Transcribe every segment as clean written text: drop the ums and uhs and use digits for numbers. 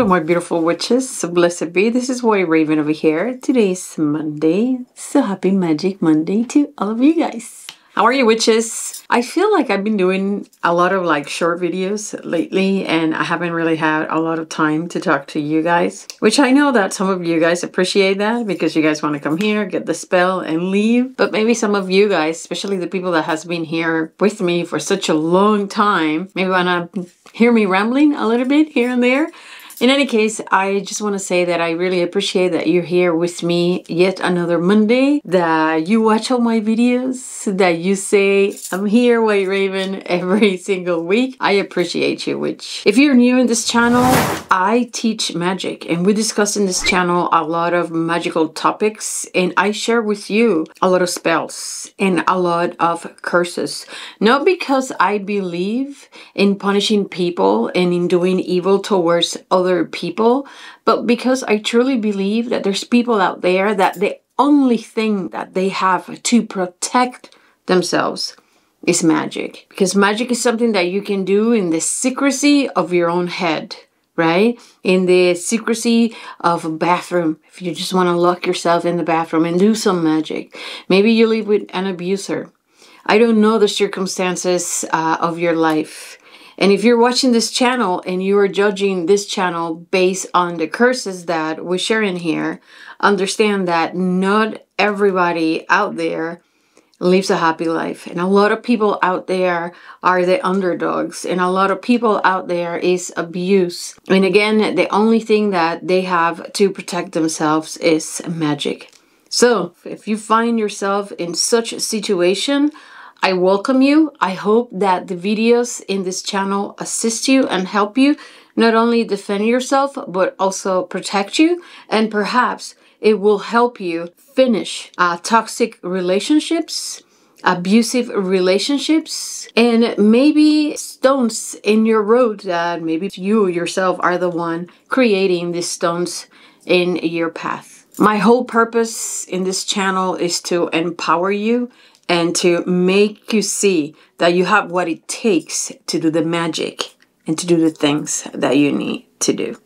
my beautiful witches. So blessed be. This is White Raven over here. Today's Monday. So happy Magic Monday to all of you guys. How are you, witches? I feel like I've been doing a lot of short videos lately, and I haven't really had a lot of time to talk to you guys, which I know that some of you guys appreciate that because you guys want to come here, get the spell, and leave. But maybe some of you guys, especially the people that has been here with me for such a long time, maybe want to hear me rambling a little bit here and there. In any case, I just want to say that I really appreciate that you're here with me yet another Monday, that you watch all my videos, that you say, I'm here, White Raven, every single week. I appreciate you, witch. If you're new in this channel, I teach magic, and we discuss in this channel a lot of magical topics, and I share with you a lot of spells and a lot of curses. Not because I believe in punishing people and in doing evil towards other people, but because I truly believe that there's people out there that the only thing that they have to protect themselves is magic. Because magic is something that you can do in the secrecy of your own head, right? In the secrecy of a bathroom. If you just want to lock yourself in the bathroom and do some magic. Maybe you live with an abuser. I don't know the circumstances of your life. And if you're watching this channel and you are judging this channel based on the curses that we share in here, understand that not everybody out there lives a happy life. And a lot of people out there are the underdogs. And a lot of people out there is abuse. And again, the only thing that they have to protect themselves is magic. So if you find yourself in such a situation, I welcome you. I hope that the videos in this channel assist you and help you not only defend yourself, but also protect you. And perhaps it will help you finish toxic relationships, abusive relationships, and maybe stones in your road that maybe you yourself are the one creating these stones in your path. My whole purpose in this channel is to empower you and to make you see that you have what it takes to do the magic and to do the things that you need to do.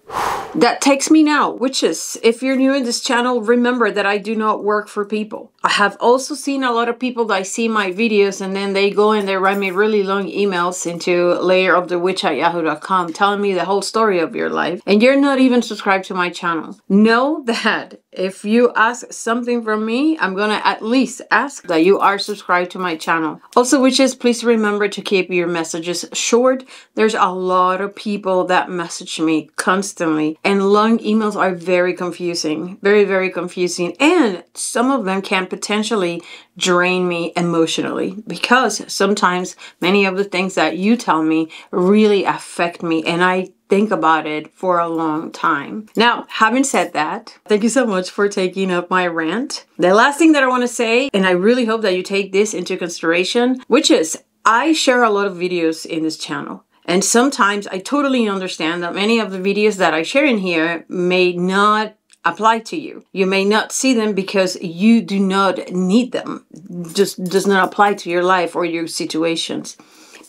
That takes me now, witches. If you're new in this channel, remember that I do not work for people. I have also seen a lot of people that see my videos and then they go and they write me really long emails into layerofthewitch@yahoo.com telling me the whole story of your life. And you're not even subscribed to my channel. Know that if you ask something from me, I'm gonna at least ask that you are subscribed to my channel. Also, witches, please remember to keep your messages short. There's a lot of people that message me constantly, and long emails are very confusing, very, very confusing, and some of them can potentially drain me emotionally because sometimes many of the things that you tell me really affect me, and I think about it for a long time. Now, having said that, thank you so much for taking up my rant. The last thing that I want to say, and I really hope that you take this into consideration, which is I share a lot of videos in this channel. And sometimes I totally understand that many of the videos that I share in here may not apply to you. You may not see them because you do not need them. Just does not apply to your life or your situations.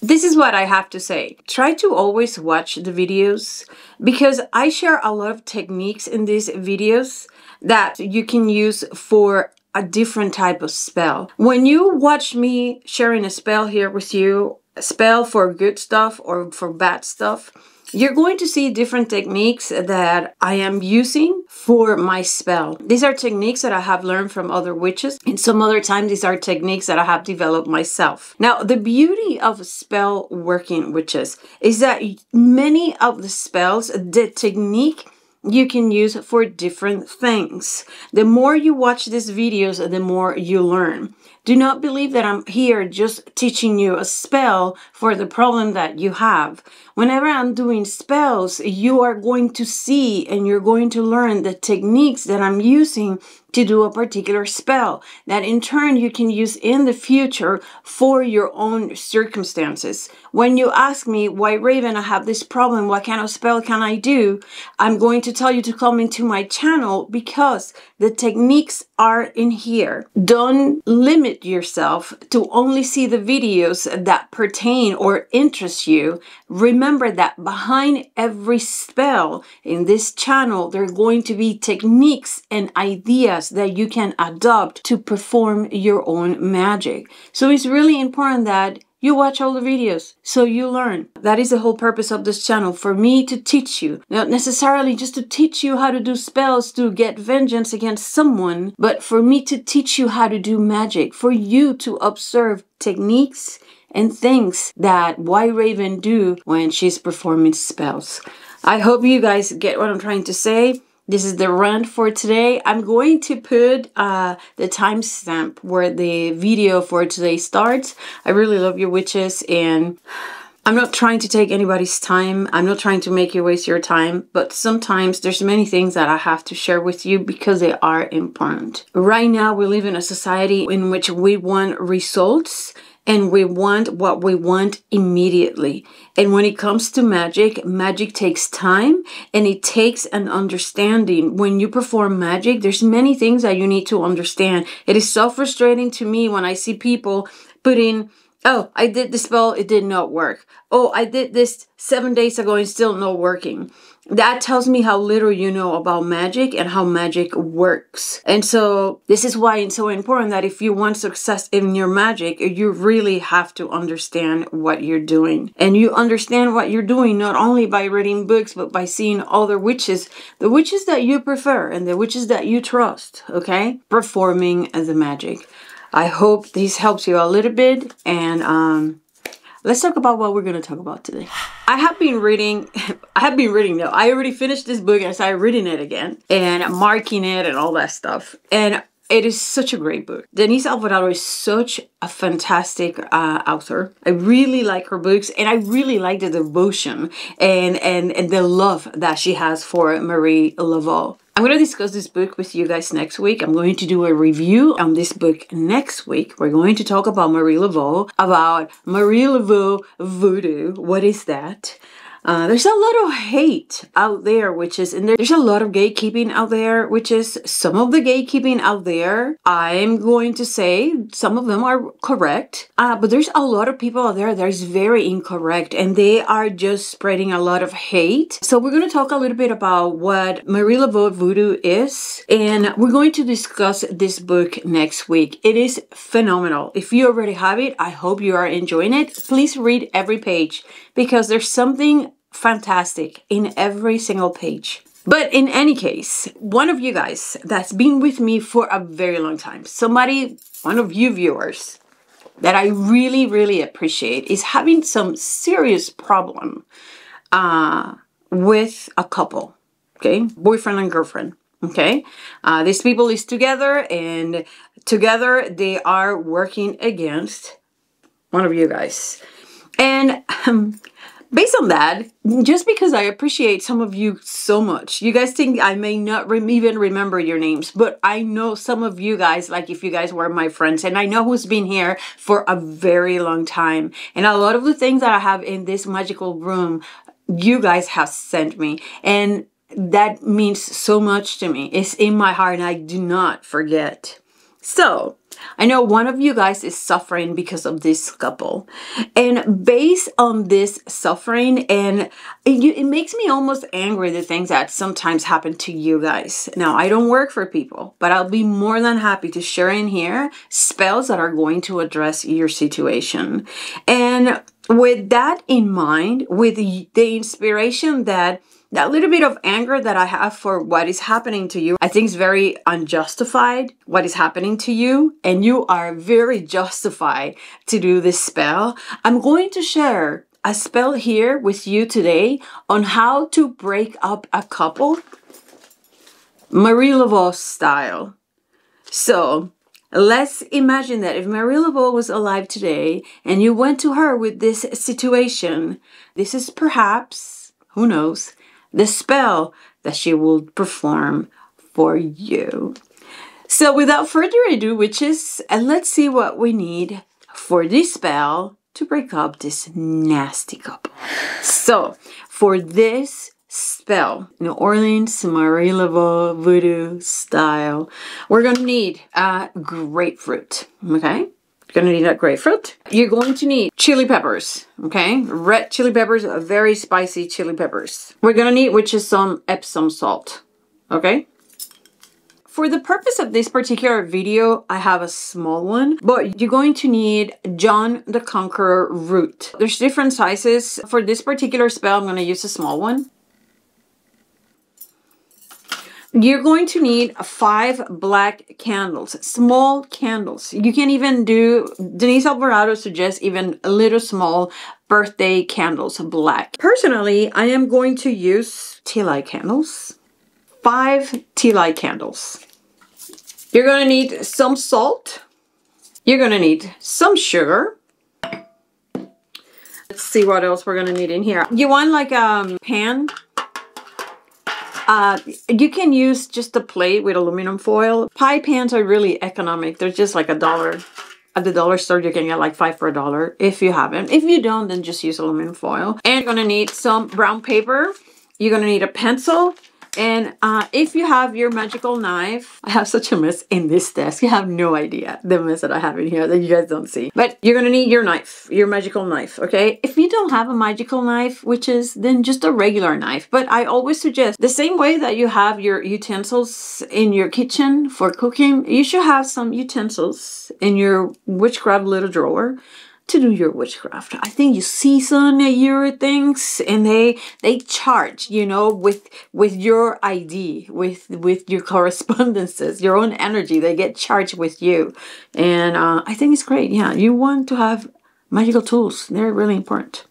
This is what I have to say. Try to always watch the videos because I share a lot of techniques in these videos that you can use for a different type of spell. When you watch me sharing a spell here with you, a spell for good stuff or for bad stuff, you're going to see different techniques that I am using for my spell. These are techniques that I have learned from other witches, and some other times these are techniques that I have developed myself. Now, the beauty of spell working witches is that many of the spells, the technique you can use for different things. The more you watch these videos, the more you learn. Do not believe that I'm here just teaching you a spell for the problem that you have. Whenever I'm doing spells, you are going to see and you're going to learn the techniques that I'm using to do a particular spell that in turn you can use in the future for your own circumstances. When you ask me, White Raven, I have this problem, what kind of spell can I do? I'm going to tell you to come into my channel because the techniques are in here. Don't limit yourself to only see the videos that pertain or interest you. Remember that behind every spell in this channel, there are going to be techniques and ideas that you can adopt to perform your own magic. So it's really important that you watch all the videos so you learn. That is the whole purpose of this channel, for me to teach you. Not necessarily just to teach you how to do spells to get vengeance against someone, but for me to teach you how to do magic, for you to observe techniques and things that White Raven do when she's performing spells. I hope you guys get what I'm trying to say. This is the rant for today. I'm going to put the timestamp where the video for today starts. I really love you, witches, and I'm not trying to take anybody's time. I'm not trying to make you waste your time, but sometimes there's many things that I have to share with you because they are important. Right now, we live in a society in which we want results and we want what we want immediately. And when it comes to magic, magic takes time and it takes an understanding. When you perform magic, there's many things that you need to understand. It is so frustrating to me when I see people put in, oh, I did the spell, it did not work. Oh, I did this 7 days ago and still not working. That tells me how little you know about magic and how magic works. And so this is why it's so important that if you want success in your magic, you really have to understand what you're doing. And you understand what you're doing not only by reading books, but by seeing other witches, the witches that you prefer and the witches that you trust, okay? Performing the magic. I hope this helps you a little bit, and let's talk about what we're going to talk about today. I already finished this book and I started reading it again and marking it and all that stuff. And it is such a great book. Denise Alvarado is such a fantastic author. I really like her books, and I really like the devotion and the love that she has for Marie Laveau. I'm going to discuss this book with you guys next week. I'm going to do a review on this book next week. We're going to talk about Marie Laveau, voodoo. What is that? There's a lot of hate out there, witches, and there's a lot of gatekeeping out there, witches. Some of the gatekeeping out there, I'm going to say some of them are correct, but there's a lot of people out there that is very incorrect, and they are just spreading a lot of hate. So we're going to talk a little bit about what Marie Laveau voodoo is, and we're going to discuss this book next week. It is phenomenal. If you already have it, I hope you are enjoying it. Please read every page because there's something fantastic in every single page. But in any case, one of you guys that's been with me for a very long time, one of you viewers that I really, really appreciate, is having some serious problem with a couple, okay? Boyfriend and girlfriend, okay? These people is together, and together they are working against one of you guys. And based on that, just because I appreciate some of you so much, you guys think I may not even remember your names, but I know some of you guys, like if you guys were my friends, and I know who's been here for a very long time. And a lot of the things that I have in this magical room, you guys have sent me. And that means so much to me. It's in my heart and I do not forget. So, I know one of you guys is suffering because of this couple, and based on this suffering, and it makes me almost angry, the things that sometimes happen to you guys. Now, I don't work for people, but I'll be more than happy to share in here spells that are going to address your situation. And with that in mind, with the inspiration that little bit of anger that I have for what is happening to you, I think is very unjustified, what is happening to you, and you are very justified to do this spell. I'm going to share a spell here with you today on how to break up a couple, Marie Laveau style. So, let's imagine that if Marie Laveau was alive today and you went to her with this situation, this is perhaps, who knows, the spell that she will perform for you. So without further ado, witches, let's see what we need for this spell to break up this nasty couple. So for this spell, New Orleans, Marie Laveau, voodoo style, we're going to need a grapefruit, okay? You're going to need a grapefruit. You're going to need chili peppers, okay? Red chili peppers, very spicy chili peppers. We're going to need, which is some Epsom salt, okay? For the purpose of this particular video, I have a small one, but you're going to need John the Conqueror root. There's different sizes. For this particular spell, I'm going to use a small one. You're going to need 5 black candles, small candles. You can even do, Denise Alvarado suggests even little small birthday candles, black. Personally, I am going to use tea light candles. 5 tea light candles. You're going to need some salt. You're going to need some sugar. Let's see what else we're going to need in here. You want like a pan. You can use just a plate with aluminum foil. Pie pans are really economic. They're just like $1. At the dollar store, you can get like 5 for $1 if you have them. If you don't, then just use aluminum foil. And you're going to need some brown paper. You're going to need a pencil. And if you have your magical knife, I have such a mess in this desk. You have no idea the mess that I have in here that you guys don't see. But you're going to need your knife, your magical knife, okay? If you don't have a magical knife, which is then just a regular knife. But I always suggest the same way that you have your utensils in your kitchen for cooking, you should have some utensils in your witchcraft little drawer to do your witchcraft. I think you season your things and they charge, you know, with your ID, with your correspondences, your own energy. They get charged with you. And I think it's great. Yeah, you want to have magical tools. They're really important.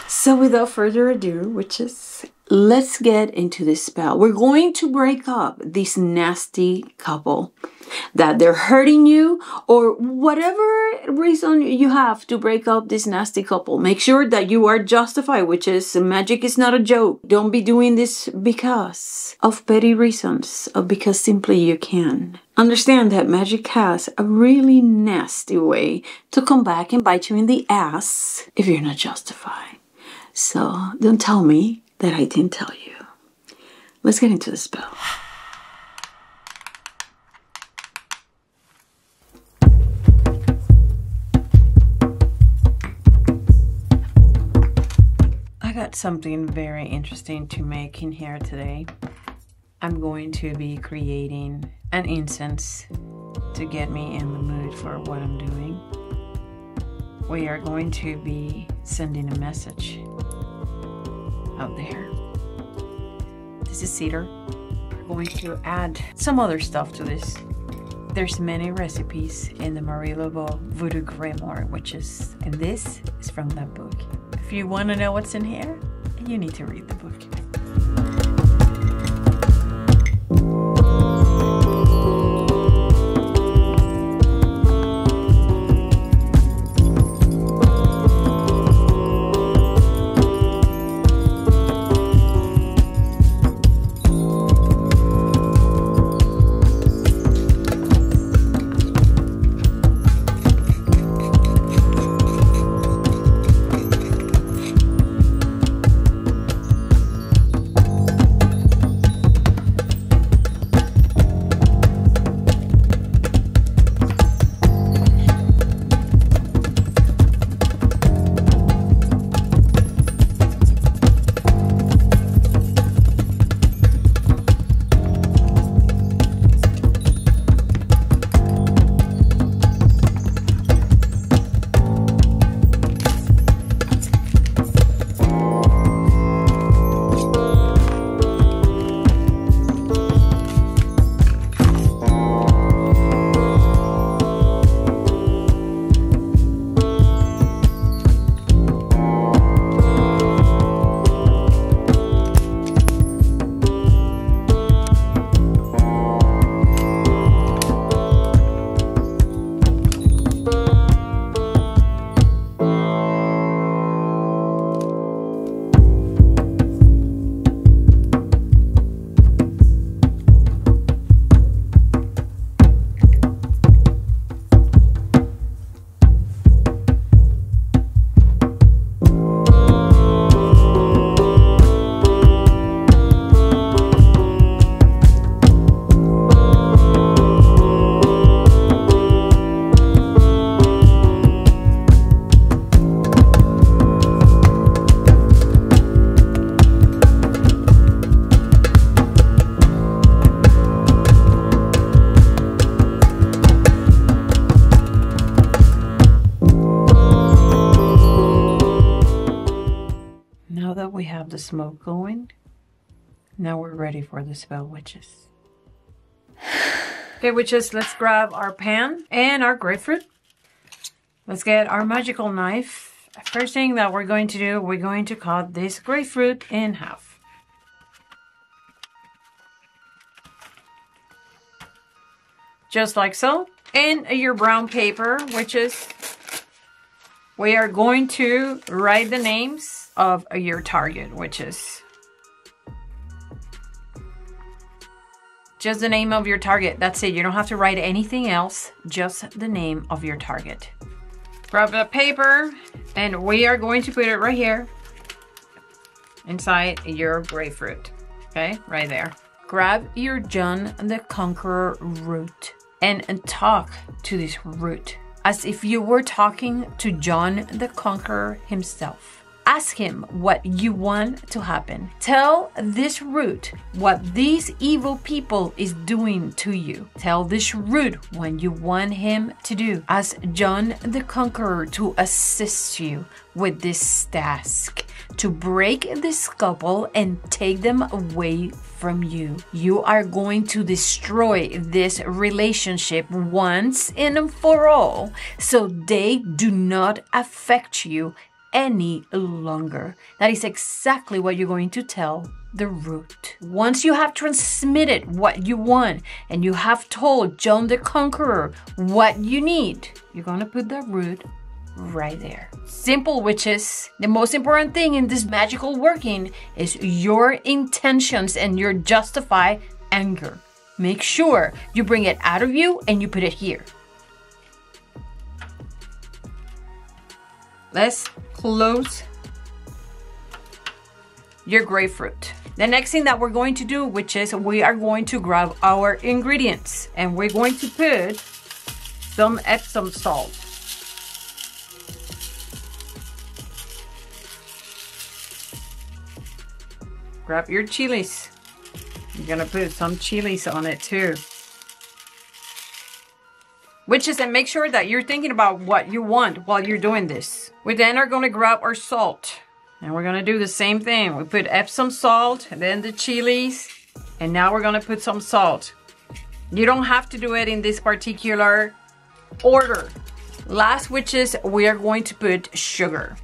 So without further ado, witches, let's get into this spell. We're going to break up this nasty couple that they're hurting you, or whatever reason you have to break up this nasty couple. Make sure that you are justified, which is magic is not a joke. Don't be doing this because of petty reasons, or because simply you can. Understand that magic has a really nasty way to come back and bite you in the ass if you're not justified. So don't tell me that I didn't tell you. Let's get into the spell. I got something very interesting to make in here today. I'm going to be creating an incense to get me in the mood for what I'm doing. We are going to be sending a message out there. This is cedar. We're going to add some other stuff to this. There's many recipes in the Marie Laveau Voodoo Grimoire, and this is from that book. If you want to know what's in here, you need to read the book. have the smoke going. Now we're ready for the spell, witches. Okay, witches, let's grab our pan and our grapefruit. Let's get our magical knife. First thing that we're going to do, we're going to cut this grapefruit in half. Just like so. In your brown paper, witches, we are going to write the names of your target, witches. Just the name of your target. That's it. You don't have to write anything else. Just the name of your target. Grab the paper and we are going to put it right here inside your grapefruit. Okay, right there. Grab your John the Conqueror root and talk to this root as if you were talking to John the Conqueror himself. Ask him what you want to happen. Tell this root what these evil people is doing to you. Tell this root what you want him to do. Ask John the Conqueror to assist you with this task, to break this couple and take them away from you. You are going to destroy this relationship once and for all, so they do not affect you any longer. That is exactly what you're going to tell the root. Once you have transmitted what you want and you have told John the Conqueror what you need, you're going to put the root right there. Simple, witches. The most important thing in this magical working is your intentions and your justified anger. Make sure you bring it out of you and you put it here. Let's close your grapefruit. The next thing that we're going to do, which is we are going to grab our ingredients and we're going to put some Epsom salt. Grab your chilies. You're gonna put some chilies on it too. Witches, and make sure that you're thinking about what you want while you're doing this. We then are gonna grab our salt. And we're gonna do the same thing. We put Epsom salt, and then the chilies, and now we're gonna put some salt. You don't have to do it in this particular order. Last, witches, we are going to put sugar.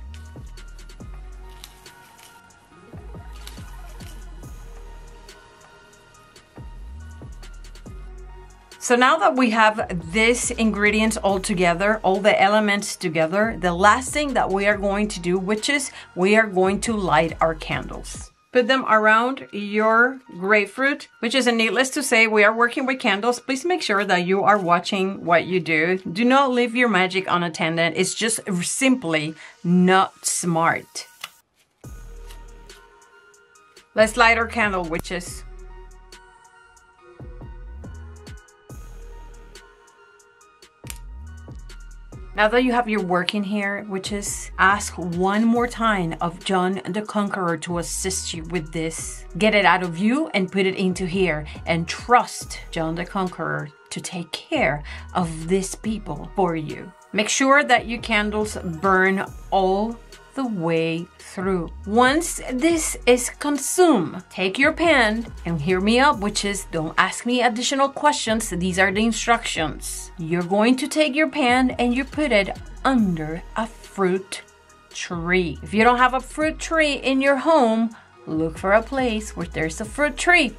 So now that we have these ingredients all together, all the elements together, the last thing that we are going to do, which is we are going to light our candles. Put them around your grapefruit, which is needless to say, we are working with candles. Please make sure that you are watching what you do. Do not leave your magic unattended. It's just simply not smart. Let's light our candle, witches. Now that you have your work in here, witches, ask one more time of John the Conqueror to assist you with this. Get it out of you and put it into here, and trust John the Conqueror to take care of these people for you. Make sure that your candles burn all the way through. Once this is consumed, take your pan and hear me up, witches. Don't ask me additional questions. These are the instructions. You're going to take your pan and you put it under a fruit tree. If you don't have a fruit tree in your home, look for a place where there's a fruit tree.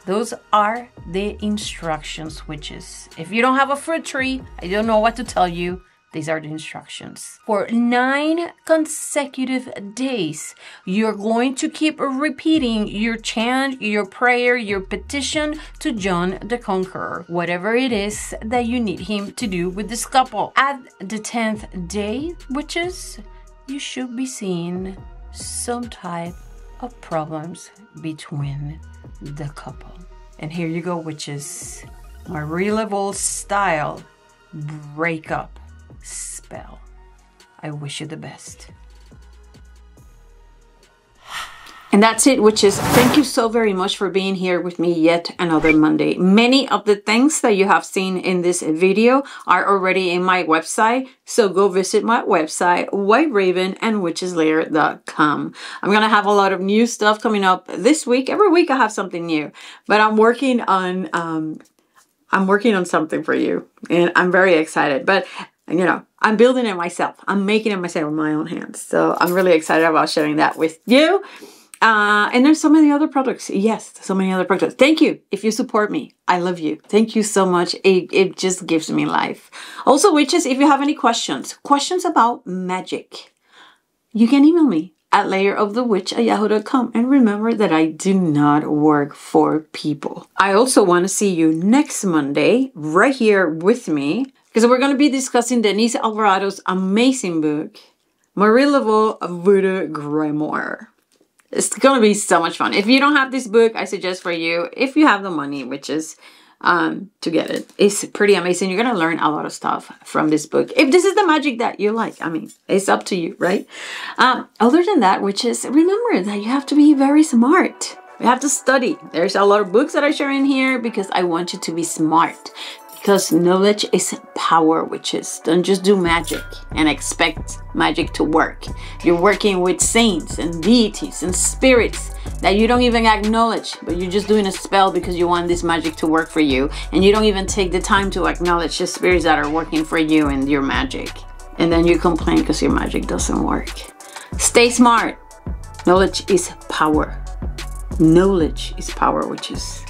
Those are the instructions, witches. If you don't have a fruit tree, I don't know what to tell you. These are the instructions. For 9 consecutive days, you're going to keep repeating your chant, your prayer, your petition to John the Conqueror, whatever it is that you need him to do with this couple. At the 10th day, witches, you should be seeing some type of problems between the couple. And here you go, witches. My Laveau style breakup spell. I wish you the best. And that's it, witches. Thank you so very much for being here with me yet another Monday. Many of the things that you have seen in this video are already in my website. So go visit my website, whiteravenandwitcheslayer.com. I'm going to have a lot of new stuff coming up this week. Every week I have something new, but I'm working on something for you, and I'm very excited. But you know, I'm building it myself. I'm making it myself with my own hands. So I'm really excited about sharing that with you. And there's so many other products. Yes, so many other products. Thank you if you support me. I love you. Thank you so much. It just gives me life. Also, witches, if you have any questions about magic, you can email me at layerofthewitch@yahoo.com. And remember that I do not work for people. I also want to see you next Monday right here with me, because we're going to be discussing Denise Alvarado's amazing book, Laveau, Voodoo Grimoire. It's going to be so much fun. If you don't have this book, I suggest for you, if you have the money, which is to get it. It's pretty amazing. You're going to learn a lot of stuff from this book. If this is the magic that you like, I mean, it's up to you, right? Other than that, witches, remember that you have to be very smart. You have to study. There's a lot of books that I share in here because I want you to be smart. Because knowledge is power, witches. Don't just do magic and expect magic to work. You're working with saints and deities and spirits that you don't even acknowledge, but you're just doing a spell because you want this magic to work for you. And you don't even take the time to acknowledge the spirits that are working for you and your magic. And then you complain because your magic doesn't work. Stay smart. Knowledge is power. Knowledge is power, witches.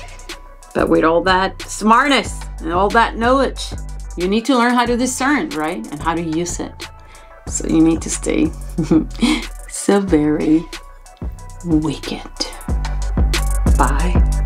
But with all that smartness and all that knowledge, you need to learn how to discern, right? And how to use it. So you need to stay so very wicked. Bye.